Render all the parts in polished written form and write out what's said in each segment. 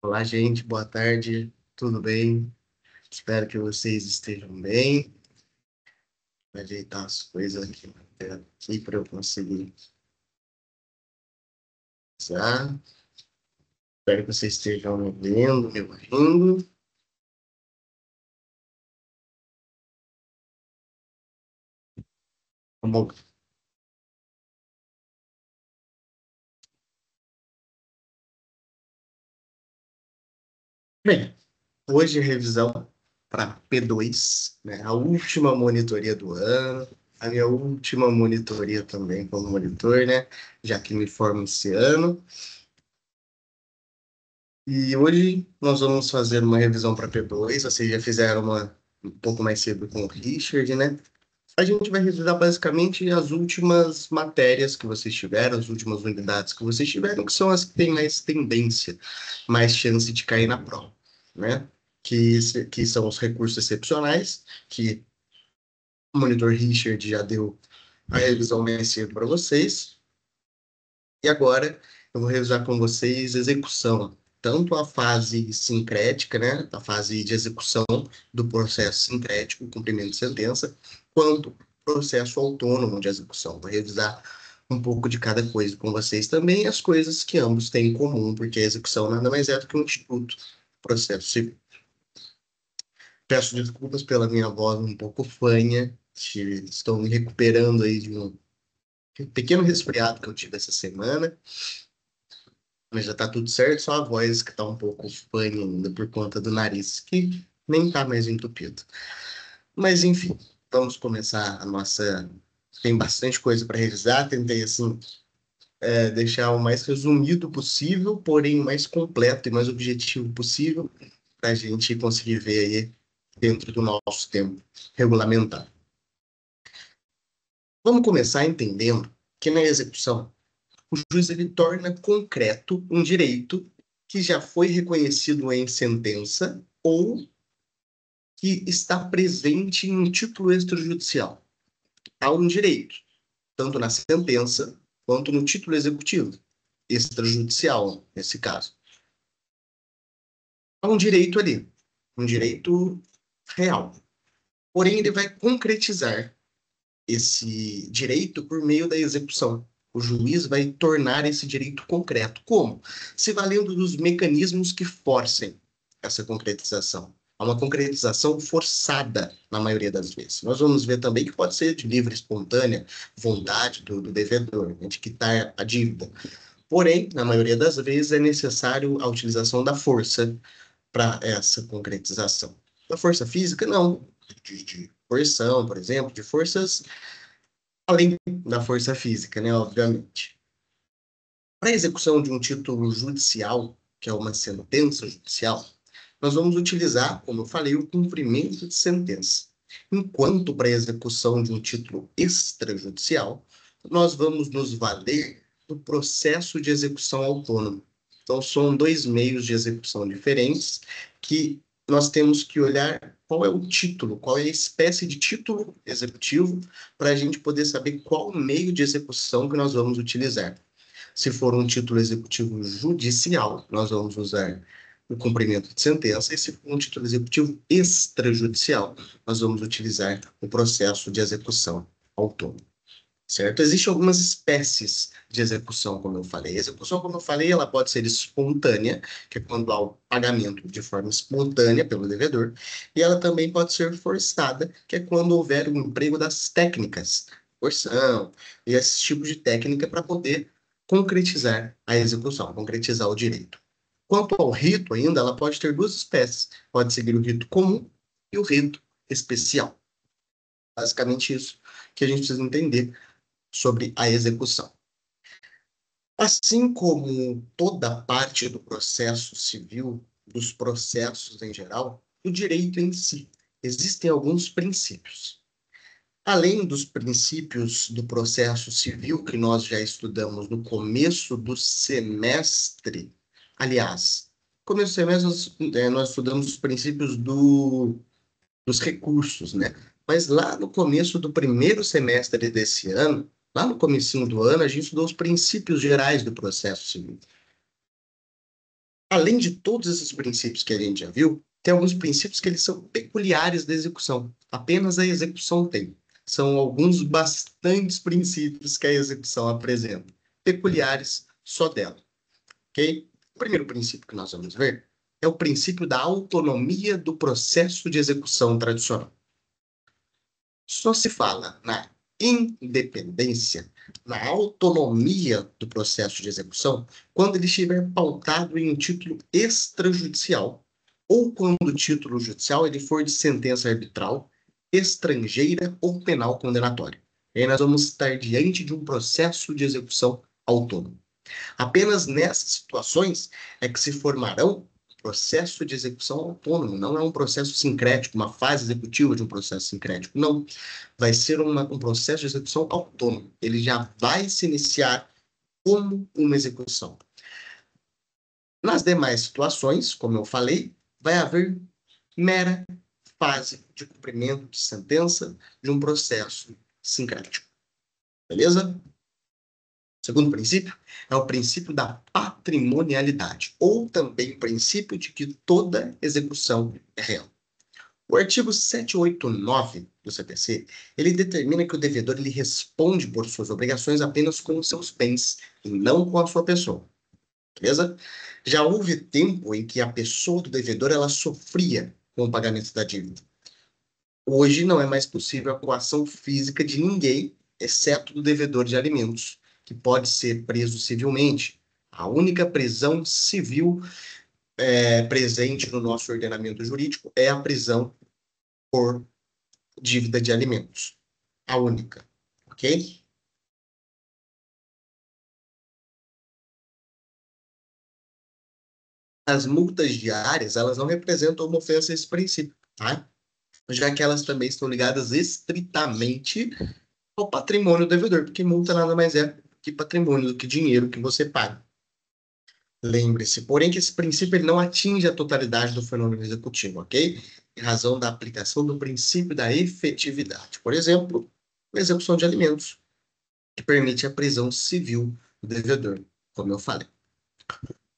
Olá, gente, boa tarde, tudo bem? Espero que vocês estejam bem. Vou ajeitar as coisas aqui na tela aqui para eu conseguir usar. Espero que vocês estejam me vendo, me ouvindo. Vamos lá. Bem, hoje é revisão para P2, né? A última monitoria do ano, a minha última monitoria também como monitor, né? Já que me formo esse ano. E hoje nós vamos fazer uma revisão para P2. Vocês já fizeram uma um pouco mais cedo com o Richard, né? A gente vai revisar basicamente as últimas matérias que vocês tiveram, as últimas unidades que vocês tiveram, que são as que têm mais tendência, mais chance de cair na prova, né? Que são os recursos excepcionais, que o monitor Richard já deu a revisão mais cedo para vocês. E agora eu vou revisar com vocês execução, tanto a fase sincrética, né, a fase de execução do processo sincrético, cumprimento de sentença, quanto o processo autônomo de execução. Vou revisar um pouco de cada coisa com vocês também, as coisas que ambos têm em comum, porque a execução nada mais é do que um instituto, processo civil. Peço desculpas pela minha voz um pouco fanha, estou me recuperando aí de um pequeno resfriado que eu tive essa semana. Mas já tá tudo certo, só a voz que tá um pouco fanha ainda por conta do nariz, que nem tá mais entupido. Mas enfim, vamos começar a nossa. Tem bastante coisa para revisar, tentei assim deixar o mais resumido possível, porém o mais completo e mais objetivo possível, para a gente conseguir ver aí dentro do nosso tempo regulamentar. Vamos começar entendendo que na execução o juiz ele torna concreto um direito que já foi reconhecido em sentença ou que está presente em um título extrajudicial. Há um direito, tanto na sentença quanto no título executivo, extrajudicial, nesse caso. Há um direito ali, um direito real. Porém, ele vai concretizar esse direito por meio da execução. O juiz vai tornar esse direito concreto. Como? Se valendo dos mecanismos que forcem essa concretização. Há uma concretização forçada, na maioria das vezes. Nós vamos ver também que pode ser de livre, espontânea vontade do devedor, né, de quitar a dívida. Porém, na maioria das vezes, é necessário a utilização da força para essa concretização. Da força física, não. De coerção, por exemplo, de forças além da força física, né, obviamente. Para a execução de um título judicial, que é uma sentença judicial, nós vamos utilizar, como eu falei, o cumprimento de sentença. Enquanto para a execução de um título extrajudicial, nós vamos nos valer do processo de execução autônomo. Então, são dois meios de execução diferentes que nós temos que olhar qual é o título, qual é a espécie de título executivo, para a gente poder saber qual meio de execução que nós vamos utilizar. Se for um título executivo judicial, nós vamos usar o cumprimento de sentença, e se for um título executivo extrajudicial, nós vamos utilizar o processo de execução autônomo. Certo? Existem algumas espécies de execução, como eu falei. A execução, como eu falei, ela pode ser espontânea, que é quando há o pagamento de forma espontânea pelo devedor, e ela também pode ser forçada, que é quando houver um emprego das técnicas, coerção, e esses tipos de técnica para poder concretizar a execução, concretizar o direito. Quanto ao rito ainda, ela pode ter duas espécies. Pode seguir o rito comum e o rito especial. Basicamente isso que a gente precisa entender sobre a execução. Assim como toda parte do processo civil, dos processos em geral, o direito em si, existem alguns princípios. Além dos princípios do processo civil que nós já estudamos no começo do semestre, aliás, no começo do semestre nós estudamos os princípios dos recursos, né? Mas lá no começo do primeiro semestre desse ano, lá no comecinho do ano, a gente estudou os princípios gerais do processo civil. Além de todos esses princípios que a gente já viu, tem alguns princípios que eles são peculiares da execução. Apenas a execução tem. São alguns bastantes princípios que a execução apresenta, peculiares só dela, ok? O primeiro princípio que nós vamos ver é o princípio da autonomia do processo de execução tradicional. Só se fala na independência, na autonomia do processo de execução, quando ele estiver pautado em um título extrajudicial, ou quando o título judicial ele for de sentença arbitral, estrangeira ou penal condenatória. E aí nós vamos estar diante de um processo de execução autônomo. Apenas nessas situações é que se formarão processo de execução autônomo, não é um processo sincrético, uma fase executiva de um processo sincrético, não. Vai ser um processo de execução autônomo. Ele já vai se iniciar como uma execução. Nas demais situações, como eu falei, vai haver mera fase de cumprimento de sentença de um processo sincrético. Beleza? Segundo princípio é o princípio da patrimonialidade, ou também o princípio de que toda execução é real. O artigo 789 do CPC, ele determina que o devedor ele responde por suas obrigações apenas com os seus bens, e não com a sua pessoa. Beleza? Já houve tempo em que a pessoa do devedor ela sofria com o pagamento da dívida. Hoje não é mais possível a coação física de ninguém, exceto do devedor de alimentos, que pode ser preso civilmente. A única prisão civil presente no nosso ordenamento jurídico é a prisão por dívida de alimentos. A única, ok? As multas diárias, elas não representam uma ofensa a esse princípio, tá? Já que elas também estão ligadas estritamente ao patrimônio do devedor, porque multa nada mais é que patrimônio do que dinheiro que você paga. Lembre-se, porém, que esse princípio ele não atinge a totalidade do fenômeno executivo, ok? Em razão da aplicação do princípio da efetividade. Por exemplo, a execução de alimentos, que permite a prisão civil do devedor, como eu falei.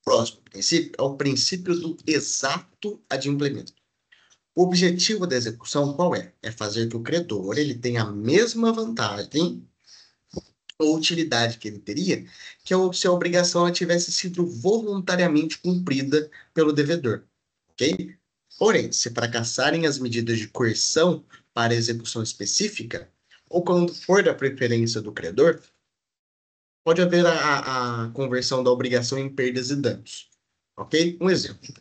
Próximo princípio é o princípio do exato adimplemento. O objetivo da execução qual é? É fazer que o credor ele tenha a mesma vantagem ou utilidade que ele teria que se a obrigação tivesse sido voluntariamente cumprida pelo devedor, ok? Porém, se fracassarem as medidas de coerção para execução específica, ou quando for da preferência do credor, pode haver a conversão da obrigação em perdas e danos, ok? Um exemplo.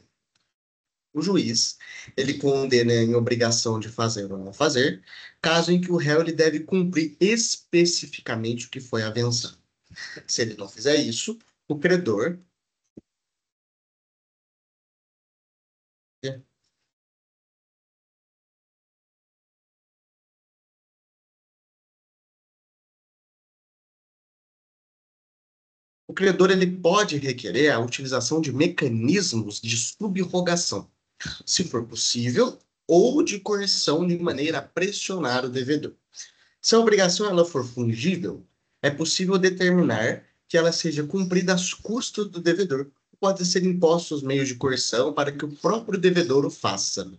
O juiz, ele condena em obrigação de fazer ou não fazer, caso em que o réu ele deve cumprir especificamente o que foi avançado. Se ele não fizer isso, o credor. O credor ele pode requerer a utilização de mecanismos de subrogação, se for possível, ou de coerção de maneira a pressionar o devedor. Se a obrigação ela for fungível, é possível determinar que ela seja cumprida às custas do devedor. Pode ser impostos meios de coerção para que o próprio devedor o faça.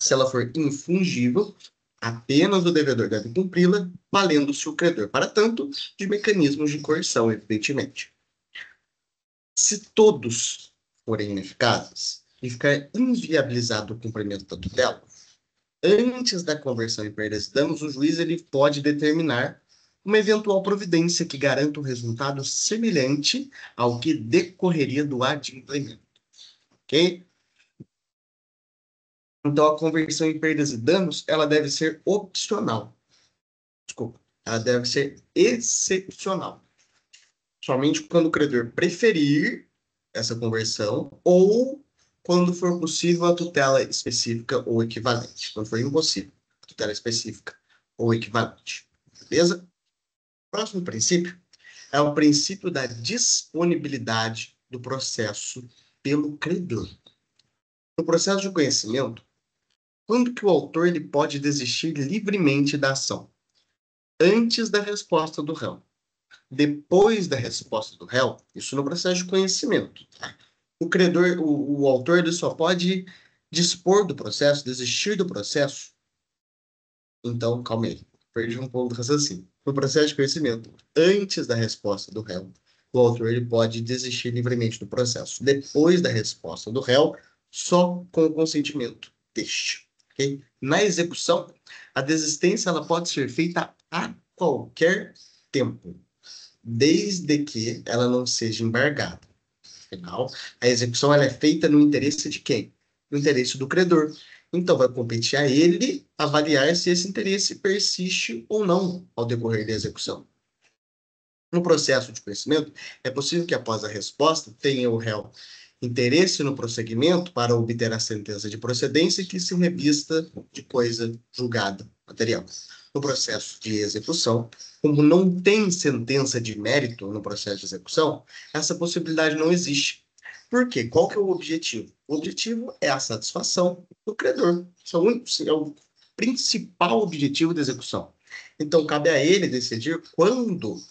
Se ela for infungível, apenas o devedor deve cumpri-la, valendo-se o credor, para tanto, de mecanismos de coerção, evidentemente. Se todos forem ineficazes e ficar inviabilizado o cumprimento da tutela, antes da conversão em perdas e danos, o juiz ele pode determinar uma eventual providência que garanta um resultado semelhante ao que decorreria do adimplemento, ok? Então, a conversão em perdas e danos, ela deve ser opcional. Desculpa, ela deve ser excepcional. Somente quando o credor preferir essa conversão ou quando for possível a tutela específica ou equivalente. Quando for impossível, a tutela específica ou equivalente. Beleza? Próximo princípio é o princípio da disponibilidade do processo pelo credor. No processo de conhecimento, quando que o autor ele pode desistir livremente da ação? Antes da resposta do réu. Depois da resposta do réu, isso no processo de conhecimento. Tá? o credor, o autor, ele só pode dispor do processo, desistir do processo. Então, calma aí, perdi um pouco do raciocínio. No processo de conhecimento, antes da resposta do réu, o autor ele pode desistir livremente do processo. Depois da resposta do réu, só com o consentimento deste. Okay? Na execução, a desistência ela pode ser feita a qualquer tempo, desde que ela não seja embargada. Afinal, a execução ela é feita no interesse de quem? No interesse do credor. Então, vai competir a ele avaliar se esse interesse persiste ou não ao decorrer da execução. No processo de conhecimento, é possível que após a resposta tenha o réu interesse no prosseguimento para obter a sentença de procedência que se revista de coisa julgada material. No processo de execução, como não tem sentença de mérito no processo de execução, essa possibilidade não existe. Por quê? Qual que é o objetivo? O objetivo é a satisfação do credor. Isso é o principal objetivo da execução. Então, cabe a ele decidir quando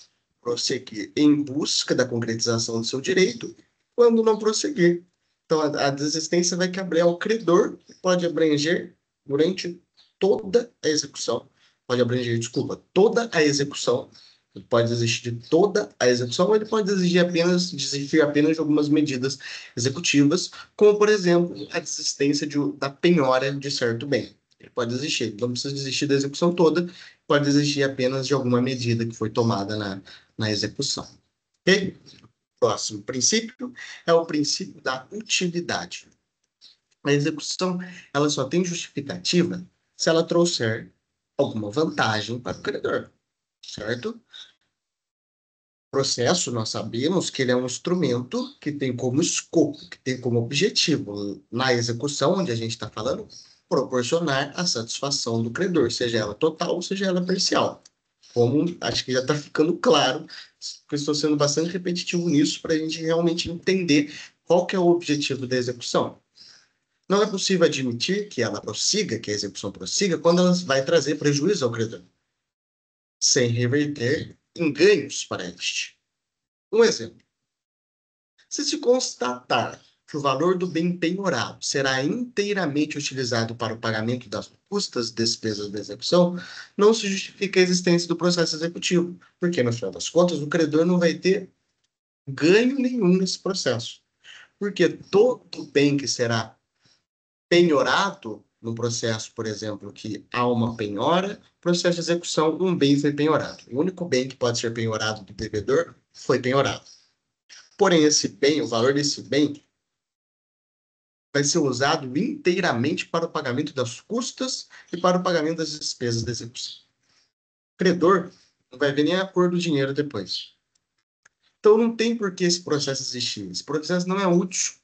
prosseguir em busca da concretização do seu direito, quando não prosseguir. Então, a desistência vai caber ao credor, que pode abranger durante toda a execução, pode abranger, desculpa, toda a execução, ele pode desistir de toda a execução, ou ele pode desistir apenas de algumas medidas executivas, como, por exemplo, a desistência da penhora de certo bem. Ele pode desistir, não precisa desistir da execução toda, pode desistir apenas de alguma medida que foi tomada na execução. Ok? Próximo princípio é o princípio da utilidade. A execução ela só tem justificativa se ela trouxer alguma vantagem para o credor, certo? O processo, nós sabemos que ele é um instrumento que tem como escopo, que tem como objetivo, na execução, onde a gente está falando, proporcionar a satisfação do credor, seja ela total, seja ela parcial. Como acho que já está ficando claro, porque estou sendo bastante repetitivo nisso para a gente realmente entender qual que é o objetivo da execução. Não é possível admitir que ela prossiga, que a execução prossiga, quando ela vai trazer prejuízo ao credor, sem reverter em ganhos para este. Um exemplo. Se constatar que o valor do bem penhorado será inteiramente utilizado para o pagamento das custas e despesas da execução, não se justifica a existência do processo executivo, porque, no final das contas, o credor não vai ter ganho nenhum nesse processo. Porque todo bem que será penhorado no processo, por exemplo, que há uma penhora, processo de execução, um bem foi penhorado. O único bem que pode ser penhorado do devedor foi penhorado. Porém, esse bem, o valor desse bem, vai ser usado inteiramente para o pagamento das custas e para o pagamento das despesas da execução. O credor não vai ver nem a cor do dinheiro depois. Então, não tem por que esse processo existir. Esse processo não é útil.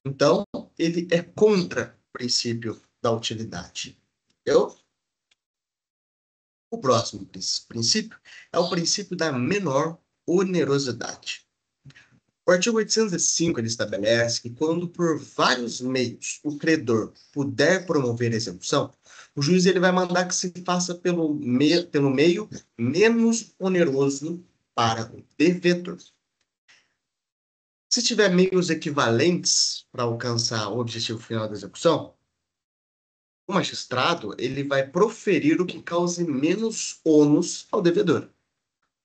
Então, ele é contra o princípio da utilidade. Entendeu? O próximo princípio é o princípio da menor onerosidade. O artigo 805 ele estabelece que quando por vários meios o credor puder promover a execução, o juiz ele vai mandar que se faça pelo meio menos oneroso para o devedor. Se tiver meios equivalentes para alcançar o objetivo final da execução, o magistrado ele vai proferir o que cause menos ônus ao devedor.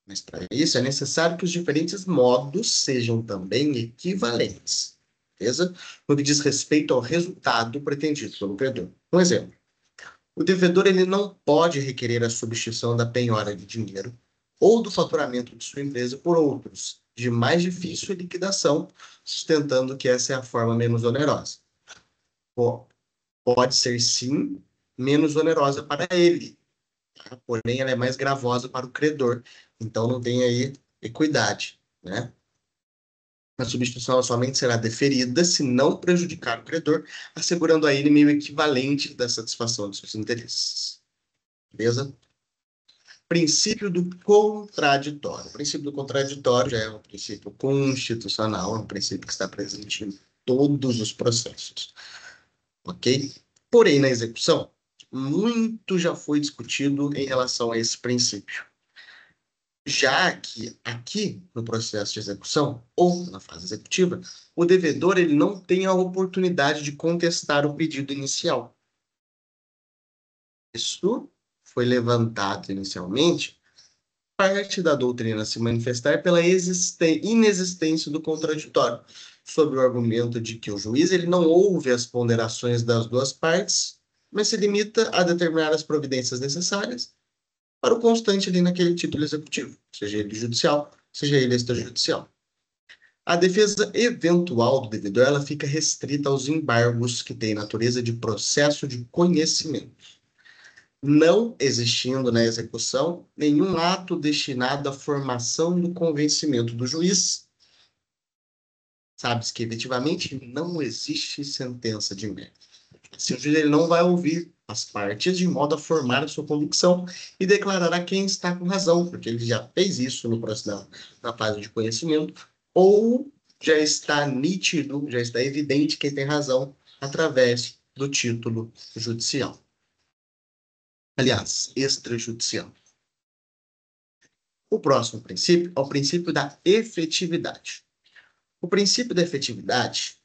Mas para isso é necessário que os diferentes modos sejam também equivalentes, beleza? No que diz respeito ao resultado pretendido pelo credor. Um exemplo. O devedor ele não pode requerer a substituição da penhora de dinheiro ou do faturamento de sua empresa por outros, de mais difícil liquidação, sustentando que essa é a forma menos onerosa. Bom, pode ser, sim, menos onerosa para ele, tá? Porém ela é mais gravosa para o credor. Então não tem aí equidade, né? A substituição somente será deferida se não prejudicar o credor, assegurando a ele meio equivalente da satisfação de seus interesses. Beleza? Princípio do contraditório. O princípio do contraditório já é um princípio constitucional, é um princípio que está presente em todos os processos. Ok? Porém, na execução, muito já foi discutido em relação a esse princípio. Já que aqui no processo de execução ou na fase executiva, o devedor ele não tem a oportunidade de contestar o pedido inicial. Isso foi levantado inicialmente parte da doutrina se manifestar pela inexistência do contraditório, sob o argumento de que o juiz ele não ouve as ponderações das duas partes, mas se limita a determinar as providências necessárias para o constante ali naquele título executivo, seja ele judicial, seja ele extrajudicial. A defesa eventual do devedor ela fica restrita aos embargos que têm natureza de processo de conhecimento, não existindo na execução nenhum ato destinado à formação do convencimento do juiz. Sabe-se que efetivamente não existe sentença de mérito. Se o juiz ele não vai ouvir as partes de modo a formar a sua convicção e declarará quem está com razão, porque ele já fez isso no processo na fase de conhecimento, ou já está nítido, já está evidente quem tem razão através do título judicial. Aliás, extrajudicial. O próximo princípio é o princípio da efetividade. O princípio da efetividade,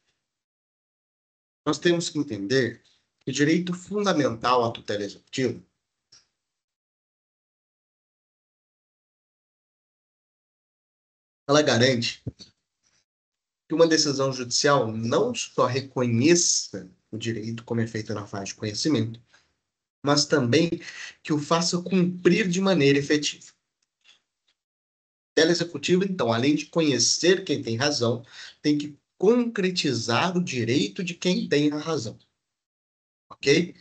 nós temos que entender que o direito fundamental à tutela executiva ela garante que uma decisão judicial não só reconheça o direito como é feito na fase de conhecimento, mas também que o faça cumprir de maneira efetiva. A tutela executiva, então, além de conhecer quem tem razão, tem que concretizar o direito de quem tem a razão. Ok?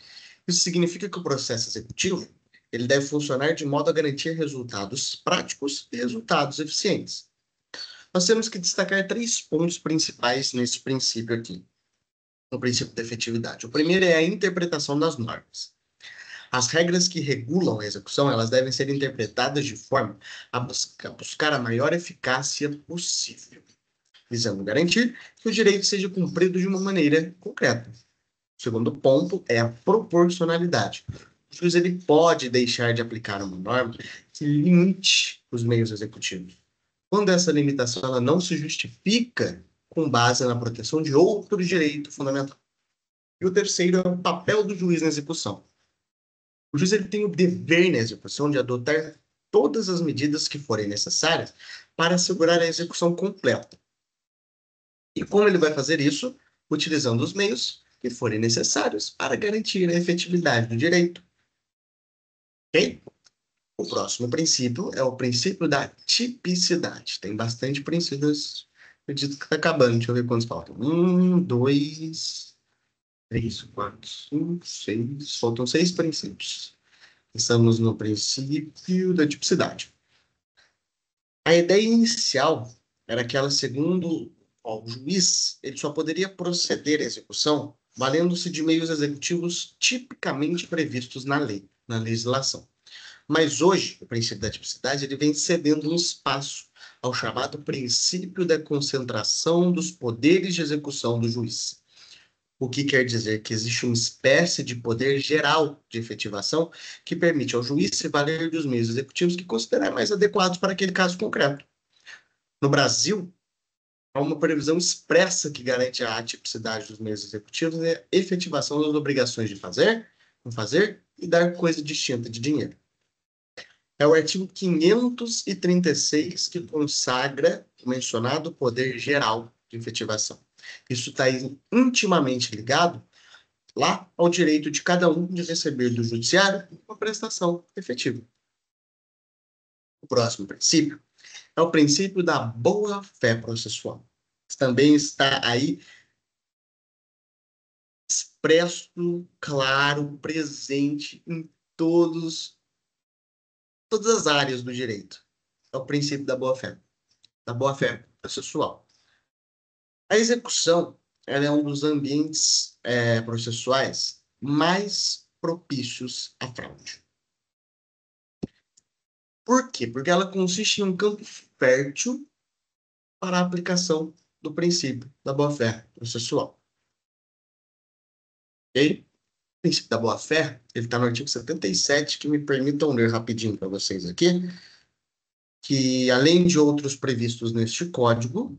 Isso significa que o processo executivo ele deve funcionar de modo a garantir resultados práticos e resultados eficientes. Nós temos que destacar três pontos principais nesse princípio aqui, no princípio da efetividade. O primeiro é a interpretação das normas. As regras que regulam a execução, elas devem ser interpretadas de forma a buscar a maior eficácia possível, visando garantir que o direito seja cumprido de uma maneira concreta. O segundo ponto é a proporcionalidade. O juiz ele pode deixar de aplicar uma norma que limite os meios executivos, quando essa limitação ela não se justifica com base na proteção de outro direito fundamental. E o terceiro é o papel do juiz na execução. O juiz ele tem o dever na execução de adotar todas as medidas que forem necessárias para assegurar a execução completa. E como ele vai fazer isso? Utilizando os meios que forem necessários para garantir a efetividade do direito. Ok? O próximo princípio é o princípio da tipicidade. Tem bastante princípios. Acredito que está acabando. Deixa eu ver quantos faltam. 1, 2, 3, 4, 5, 6. Faltam 6 princípios. Estamos no princípio da tipicidade. A ideia inicial era que ela, segundo o juiz, ele só poderia proceder à execução valendo-se de meios executivos tipicamente previstos na lei, na legislação. Mas hoje, o princípio da tipicidade ele vem cedendo um espaço ao chamado princípio da concentração dos poderes de execução do juiz. O que quer dizer que existe uma espécie de poder geral de efetivação que permite ao juiz se valer dos meios executivos que considerar mais adequados para aquele caso concreto. No Brasil, há uma previsão expressa que garante a atipicidade dos meios executivos e a efetivação das obrigações de fazer, não fazer e dar coisa distinta de dinheiro. É o artigo 536 que consagra o mencionado poder geral de efetivação. Isso está intimamente ligado lá ao direito de cada um de receber do judiciário uma prestação efetiva. O próximo princípio é o princípio da boa-fé processual. Também está aí expresso, claro, presente em todas as áreas do direito. É o princípio da boa-fé processual. A execução ela é um dos ambientes processuais mais propícios à fraude. Por quê? Porque ela consiste em um campo fértil para a aplicação do princípio da boa-fé processual. Ok? O princípio da boa-fé, ele está no artigo 77, que me permitam ler rapidinho para vocês aqui. que, além de outros previstos neste Código,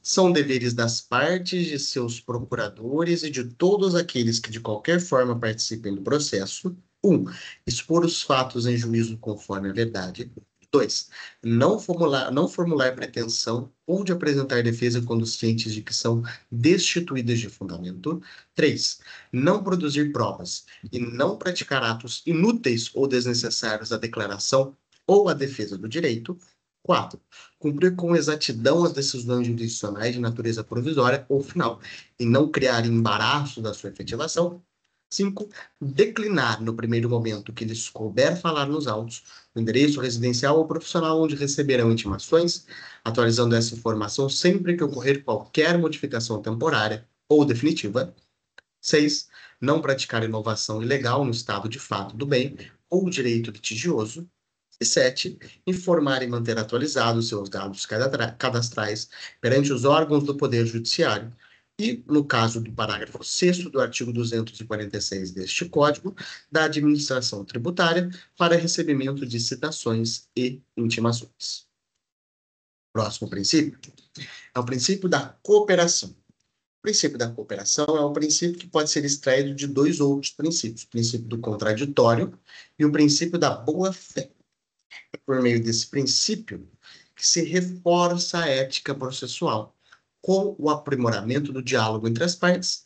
são deveres das partes, de seus procuradores e de todos aqueles que de qualquer forma participem do processo. 1. Expor os fatos em juízo conforme a verdade. 2. Não formular pretensão ou de apresentar defesa quando cientes de que são destituídas de fundamento. 3. Não produzir provas e não praticar atos inúteis ou desnecessários à declaração ou à defesa do direito. 4. Cumprir com exatidão as decisões jurisdicionais de natureza provisória ou final, e não criar embaraço da sua efetivação. 5. Declinar, no primeiro momento que lhes couber falar nos autos, o endereço residencial ou profissional onde receberão intimações, atualizando essa informação sempre que ocorrer qualquer modificação temporária ou definitiva. 6. Não praticar inovação ilegal no estado de fato do bem ou direito litigioso. E 7. Informar e manter atualizados seus dados cadastrais perante os órgãos do Poder Judiciário. E, no caso do parágrafo 6º do artigo 246 deste Código, da administração tributária para recebimento de citações e intimações. Próximo princípio é o princípio da cooperação. O princípio da cooperação é um princípio que pode ser extraído de dois outros princípios: o princípio do contraditório e o princípio da boa-fé. É por meio desse princípio que se reforça a ética processual, com o aprimoramento do diálogo entre as partes,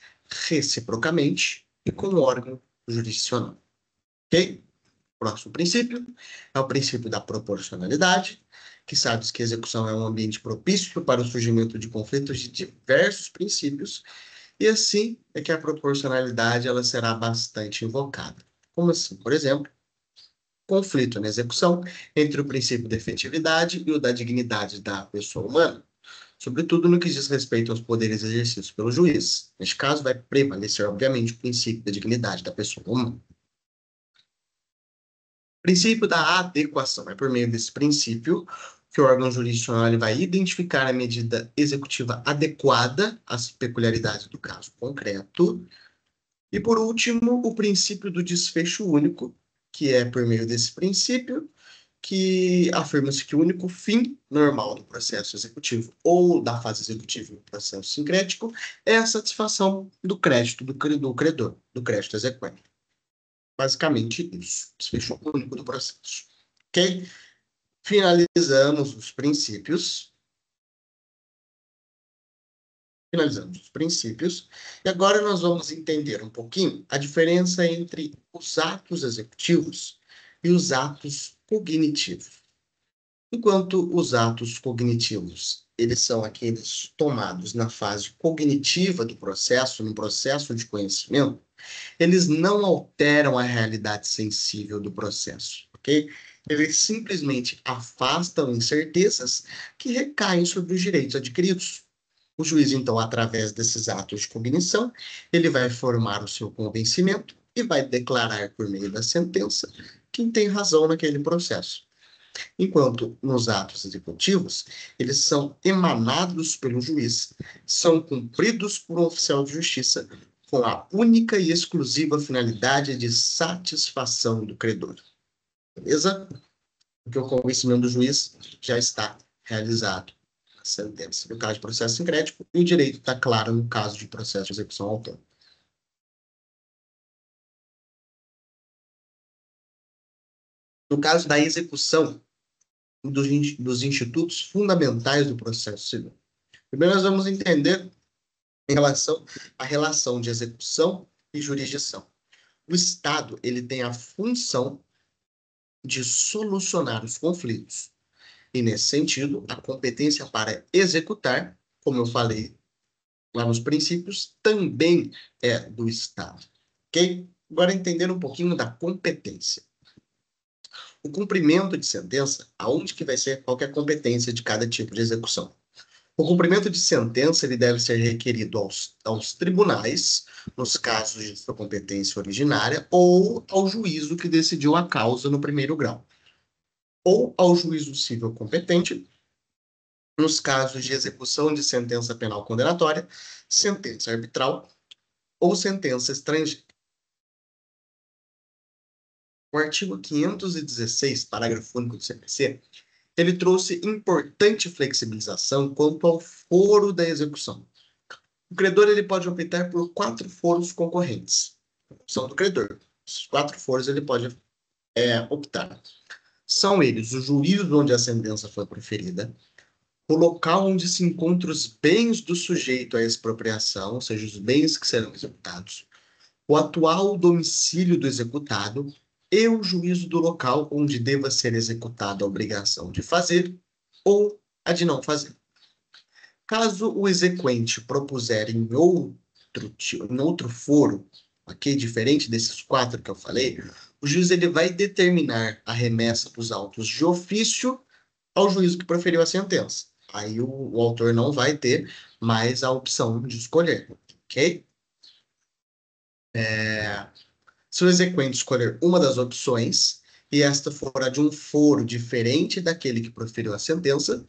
reciprocamente e com o órgão jurisdicional. Ok? Próximo princípio é o princípio da proporcionalidade, que sabe que a execução é um ambiente propício para o surgimento de conflitos de diversos princípios, e assim é que a proporcionalidade ela será bastante invocada. Como assim? Por exemplo, conflito na execução entre o princípio da efetividade e o da dignidade da pessoa humana, sobretudo no que diz respeito aos poderes exercidos pelo juiz. Neste caso, vai prevalecer, obviamente, o princípio da dignidade da pessoa humana. Princípio da adequação. É por meio desse princípio que o órgão jurisdicional ele vai identificar a medida executiva adequada às peculiaridades do caso concreto. E, por último, o princípio do desfecho único, que é por meio desse princípio que afirma-se que o único fim normal do processo executivo ou da fase executiva do processo sincrético é a satisfação do crédito do credor, do crédito exequente. Basicamente isso, desfecho único do processo. Ok? Finalizamos os princípios. Finalizamos os princípios. E agora nós vamos entender um pouquinho a diferença entre os atos executivos e os atos cognitivos. Enquanto os atos cognitivos, eles são aqueles tomados na fase cognitiva do processo, no processo de conhecimento, eles não alteram a realidade sensível do processo, ok? Eles simplesmente afastam incertezas que recaem sobre os direitos adquiridos. O juiz, então, através desses atos de cognição, ele vai formar o seu convencimento e vai declarar por meio da sentença quem tem razão naquele processo. Enquanto nos atos executivos, eles são emanados pelo juiz, são cumpridos por um oficial de justiça, com a única e exclusiva finalidade de satisfação do credor. Beleza? Porque o convencimento do juiz já está realizado na sentença. No caso de processo sincrético, e o direito está claro no caso de processo de execução autônoma. No caso da execução dos institutos fundamentais do processo civil. Primeiro, nós vamos entender em relação à relação de execução e jurisdição. O Estado ele tem a função de solucionar os conflitos. E, nesse sentido, a competência para executar, como eu falei lá nos princípios, também é do Estado. Ok? Agora, entender um pouquinho da competência. O cumprimento de sentença, aonde que vai ser qualquer competência de cada tipo de execução? O cumprimento de sentença ele deve ser requerido aos tribunais, nos casos de sua competência originária, ou ao juízo que decidiu a causa no primeiro grau, ou ao juízo civil competente, nos casos de execução de sentença penal condenatória, sentença arbitral ou sentença estrangeira. O artigo 516, parágrafo único do CPC, ele trouxe importante flexibilização quanto ao foro da execução. O credor ele pode optar por 4 foros concorrentes. Opção do credor. Esses 4 foros ele pode optar. São eles o juízo onde a sentença foi proferida, o local onde se encontram os bens do sujeito à expropriação, ou seja, os bens que serão executados, o atual domicílio do executado e o juízo do local onde deva ser executada a obrigação de fazer ou a de não fazer. Caso o exequente propuser em outro foro, ok, diferente desses 4 que eu falei, o juiz ele vai determinar a remessa dos autos de ofício ao juízo que proferiu a sentença. Aí o autor não vai ter mais a opção de escolher, ok? Se o exequente escolher uma das opções e esta for a de um foro diferente daquele que proferiu a sentença,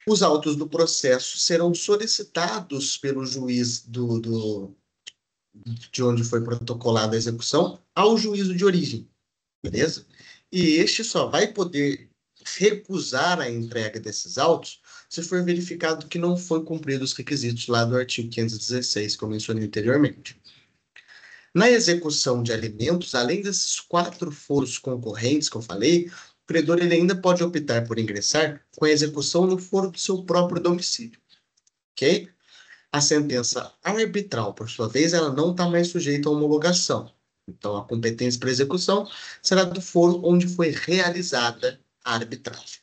os autos do processo serão solicitados pelo juiz de onde foi protocolada a execução ao juízo de origem, beleza? E este só vai poder recusar a entrega desses autos se for verificado que não foi cumprido os requisitos lá do artigo 516, que eu mencionei anteriormente. Na execução de alimentos, além desses 4 foros concorrentes que eu falei, o credor ele ainda pode optar por ingressar com a execução no foro do seu próprio domicílio, ok? A sentença arbitral, por sua vez, ela não está mais sujeita à homologação. Então, a competência para execução será do foro onde foi realizada a arbitragem.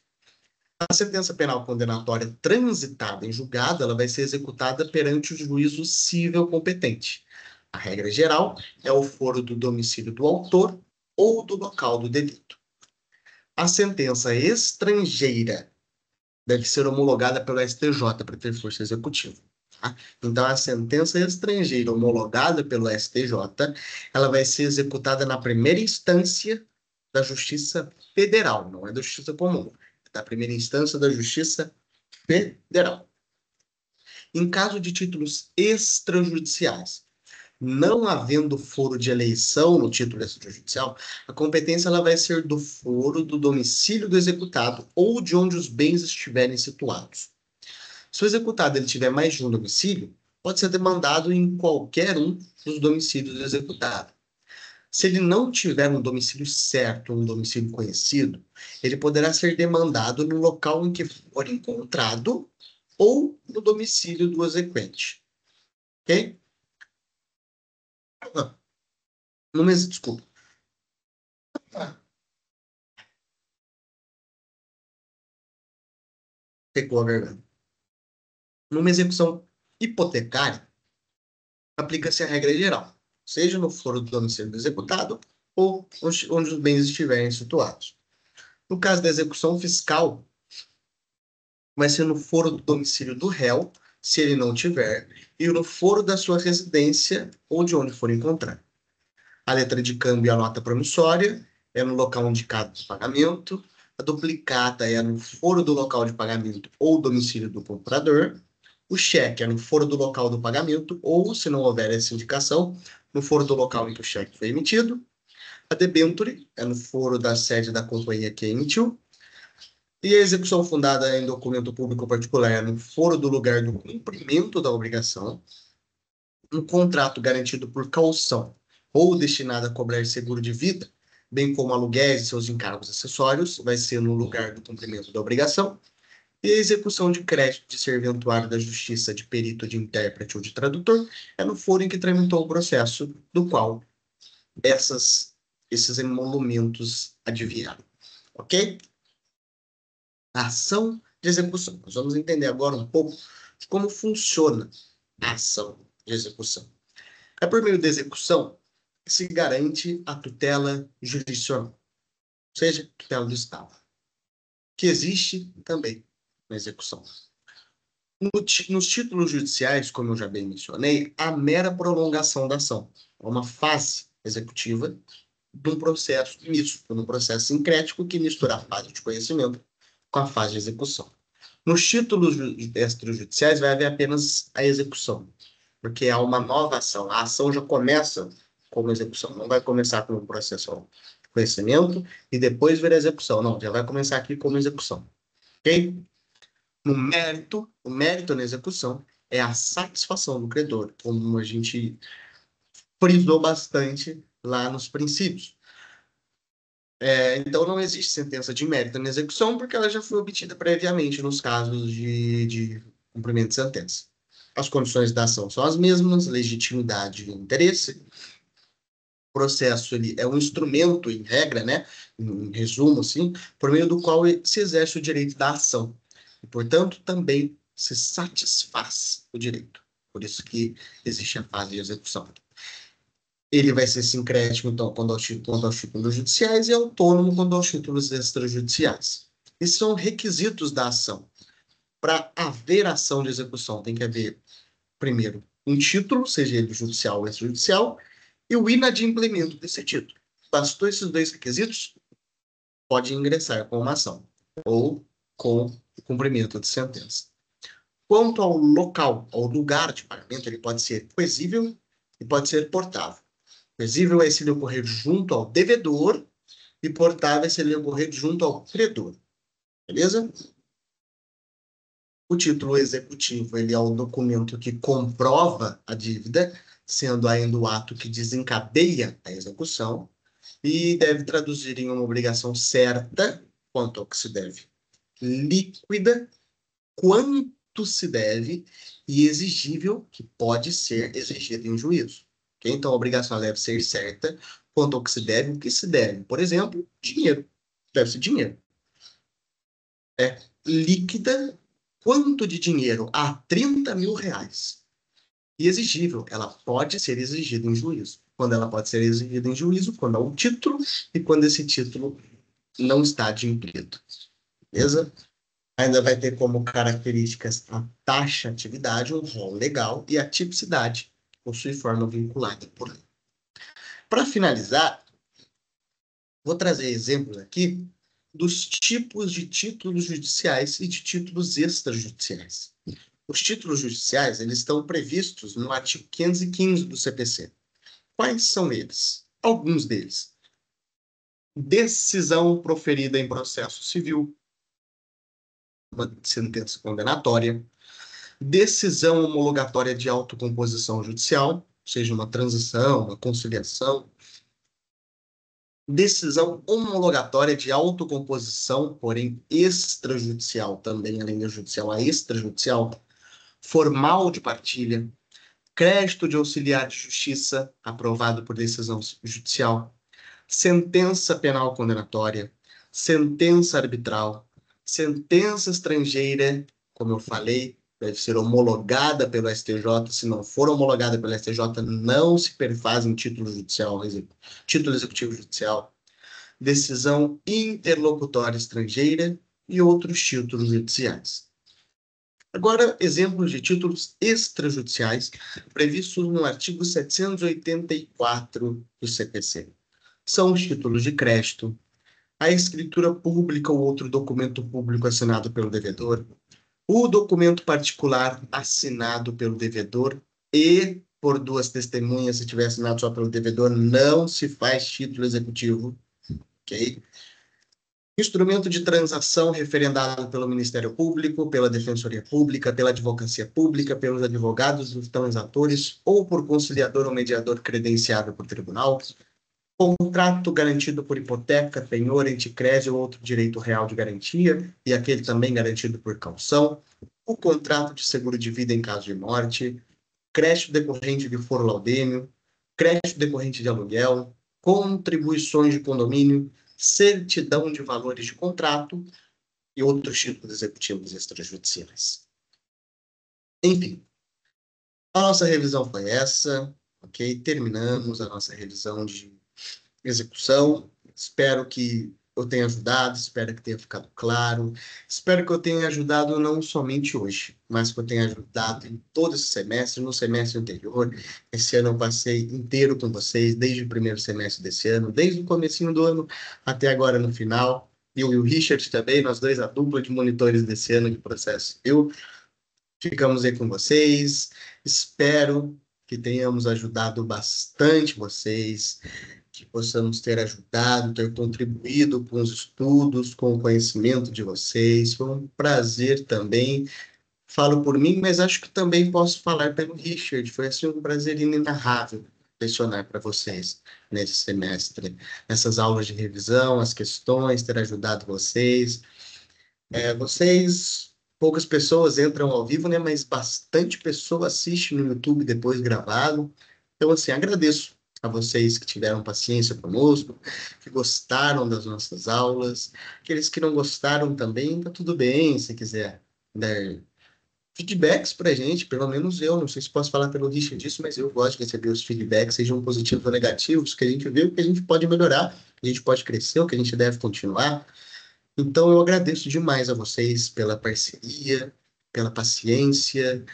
A sentença penal condenatória transitada em julgado, ela vai ser executada perante o juízo cível competente. A regra geral é o foro do domicílio do autor ou do local do delito. A sentença estrangeira deve ser homologada pelo STJ para ter força executiva. Tá? Então, a sentença estrangeira homologada pelo STJ, ela vai ser executada na primeira instância da Justiça Federal, não é da Justiça Comum, é da primeira instância da Justiça Federal. Em caso de títulos extrajudiciais, não havendo foro de eleição no título extrajudicial, a competência ela vai ser do foro do domicílio do executado ou de onde os bens estiverem situados. Se o executado ele tiver mais de um domicílio, pode ser demandado em qualquer um dos domicílios do executado. Se ele não tiver um domicílio certo, um domicílio conhecido, ele poderá ser demandado no local em que for encontrado ou no domicílio do exequente. Ok? Desculpa. Pegou a garganta. Numa execução hipotecária, aplica-se a regra geral, seja no foro do domicílio do executado ou onde os bens estiverem situados. No caso da execução fiscal, vai ser no foro do domicílio do réu, se ele não tiver, e no foro da sua residência ou de onde for encontrar. A letra de câmbio e a nota promissória é no local indicado do pagamento, a duplicata é no foro do local de pagamento ou domicílio do comprador, o cheque é no foro do local do pagamento ou, se não houver essa indicação, no foro do local em que o cheque foi emitido, a debenture é no foro da sede da companhia que emitiu, e a execução fundada em documento público particular é no foro do lugar do cumprimento da obrigação, um contrato garantido por caução ou destinado a cobrar seguro de vida, bem como aluguéis e seus encargos acessórios, vai ser no lugar do cumprimento da obrigação, e a execução de crédito de serventuário da justiça de perito, de intérprete ou de tradutor é no foro em que tramitou o processo do qual esses emolumentos advieram. Ok? A ação de execução. Nós vamos entender agora um pouco de como funciona a ação de execução. É por meio da execução que se garante a tutela jurisdicional, ou seja, tutela do Estado, que existe também na execução. Nos títulos judiciais, como eu já bem mencionei, a mera prolongação da ação é uma fase executiva de um processo misto, de um processo sincrético que mistura a fase de conhecimento com a fase de execução. Nos títulos extrajudiciais vai haver apenas a execução, porque há uma nova ação. A ação já começa como execução, não vai começar como um processo conhecimento e depois ver a execução. Não, já vai começar aqui como execução. Ok? O mérito na execução é a satisfação do credor, como a gente frisou bastante lá nos princípios. Então, não existe sentença de mérito na execução, porque ela já foi obtida previamente nos casos de cumprimento de sentença. As condições da ação são as mesmas, legitimidade e interesse. O processo ele é um instrumento, em regra, né, em resumo, assim, por meio do qual se exerce o direito da ação. E, portanto, também se satisfaz o direito. Por isso que existe a fase de execução. Ele vai ser sincrético, então, quando aos títulos judiciais e autônomo quando aos títulos extrajudiciais. Esses são requisitos da ação. Para haver ação de execução, tem que haver, primeiro, um título, seja ele judicial ou extrajudicial, e o inadimplemento desse título. Bastou esses dois requisitos, pode ingressar com uma ação ou com o cumprimento de sentença. Quanto ao local, ao lugar de pagamento, ele pode ser coesível e pode ser portável. Coesível é se ele ocorrer junto ao devedor e portável é se ele ocorrer junto ao credor. Beleza? O título executivo ele é o documento que comprova a dívida, sendo ainda o ato que desencadeia a execução, e deve traduzir em uma obrigação certa quanto ao que se deve, líquida, quanto se deve, e exigível, que pode ser exigido em juízo. Okay? Então, a obrigação deve ser certa quanto ao que se deve, o que se deve. Por exemplo, dinheiro. Deve-se dinheiro. Líquida, quanto de dinheiro? A 30 mil reais. E exigível, ela pode ser exigida em juízo. Quando ela pode ser exigida em juízo, quando há um título e quando esse título não está adimplido. Beleza? Ainda vai ter como características a taxatividade, um rol legal, e a tipicidade, que possui forma vinculada por lei. Para finalizar, vou trazer exemplos aqui dos tipos de títulos judiciais e de títulos extrajudiciais. Os títulos judiciais eles estão previstos no artigo 515 do CPC. Quais são eles? Alguns deles. Decisão proferida em processo civil, uma sentença condenatória. Decisão homologatória de autocomposição judicial, seja uma transição, uma conciliação. Decisão homologatória de autocomposição, porém extrajudicial também, além da judicial, a extrajudicial. Formal de partilha. Crédito de auxiliar de justiça, aprovado por decisão judicial. Sentença penal condenatória. Sentença arbitral. Sentença estrangeira, como eu falei, deve ser homologada pelo STJ. Se não for homologada pelo STJ, não se perfaz em título judicial, título executivo judicial. Decisão interlocutória estrangeira e outros títulos judiciais. Agora, exemplos de títulos extrajudiciais previstos no artigo 784 do CPC. São os títulos de crédito, a escritura pública ou outro documento público assinado pelo devedor, o documento particular assinado pelo devedor e por duas testemunhas, se tiver assinado só pelo devedor, não se faz título executivo, ok? Instrumento de transação referendado pelo Ministério Público, pela Defensoria Pública, pela Advocacia Pública, pelos advogados dos transatores ou por conciliador ou mediador credenciado por tribunal. Contrato garantido por hipoteca, penhor, anticrédito ou outro direito real de garantia, e aquele também garantido por caução. O contrato de seguro de vida em caso de morte. Crédito decorrente de foro laudêmio. Crédito decorrente de aluguel. Contribuições de condomínio. Certidão de valores de contrato e outros títulos executivos extrajudiciais. Enfim, a nossa revisão foi essa, ok? Terminamos a nossa revisão de execução. Espero que eu tenha ajudado, espero que tenha ficado claro. Espero que eu tenha ajudado não somente hoje, mas que eu tenha ajudado em todo esse semestre, no semestre anterior. Esse ano eu passei inteiro com vocês, desde o primeiro semestre desse ano, desde o comecinho do ano até agora no final. Eu e o Richard também, nós dois, a dupla de monitores desse ano de processo. Ficamos aí com vocês. Espero que tenhamos ajudado bastante vocês, que possamos ter ajudado, ter contribuído com os estudos, com o conhecimento de vocês. Foi um prazer também. Falo por mim, mas acho que também posso falar pelo Richard. Foi assim um prazer inenarrável lecionar para vocês nesse semestre, nessas aulas de revisão, as questões, ter ajudado vocês. Vocês, poucas pessoas entram ao vivo, né? Mas bastante pessoa assiste no YouTube depois gravado. Então, assim, agradeço a vocês que tiveram paciência conosco, que gostaram das nossas aulas. Aqueles que não gostaram também, tá tudo bem, se quiser dar feedbacks pra gente, pelo menos eu, não sei se posso falar pelo Richard disso, mas eu gosto de receber os feedbacks, sejam positivos ou negativos, que a gente vê o que a gente pode melhorar, a gente pode crescer, o que a gente deve continuar. Então, eu agradeço demais a vocês pela parceria, pela paciência,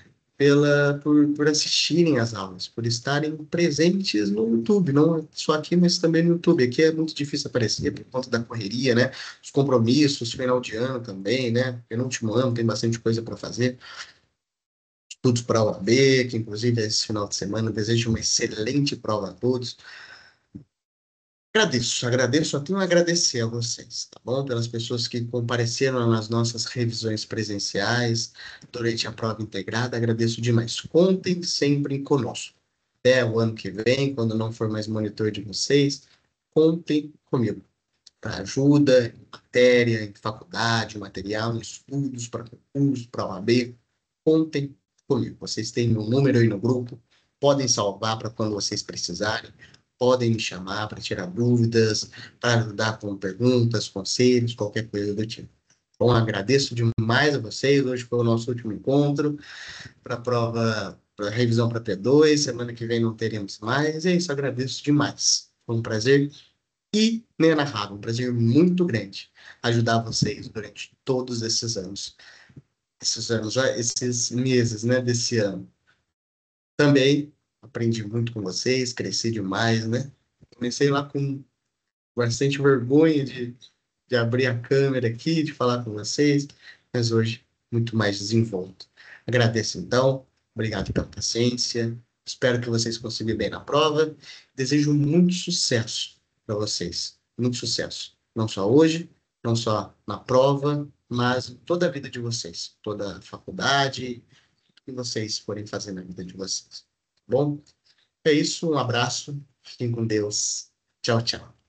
por assistirem às aulas, por estarem presentes no YouTube, não só aqui, mas também no YouTube. Aqui é muito difícil aparecer por conta da correria, né? Os compromissos, final de ano também, né? Penúltimo ano, tem bastante coisa para fazer. Estudos para a OAB, que inclusive é esse final de semana. Desejo uma excelente prova a todos. Agradeço, só tenho a agradecer a vocês, tá bom? Pelas pessoas que compareceram nas nossas revisões presenciais durante a prova integrada, agradeço demais. Contem sempre conosco. Até o ano que vem, quando não for mais monitor de vocês, contem comigo para ajuda em matéria, em faculdade, material, em estudos, para concurso, para OAB. Contem comigo. Vocês têm meu número aí no grupo, podem salvar para quando vocês precisarem, podem me chamar para tirar dúvidas, para ajudar com perguntas, conselhos, qualquer coisa do tipo. Bom, agradeço demais a vocês. Hoje foi o nosso último encontro para a prova, para revisão para P2. Semana que vem não teremos mais. É isso, agradeço demais. Foi um prazer inenarrável, um prazer muito grande ajudar vocês durante todos esses meses, né, desse ano. Também aprendi muito com vocês, cresci demais, né? Comecei lá com bastante vergonha de abrir a câmera aqui, de falar com vocês, mas hoje muito mais desenvolto. Agradeço então, obrigado pela paciência, espero que vocês consigam bem na prova. Desejo muito sucesso para vocês, muito sucesso, não só hoje, não só na prova, mas em toda a vida de vocês, toda a faculdade, que vocês forem fazer na vida de vocês. Bom, é isso, um abraço, fiquem com Deus. Tchau, tchau.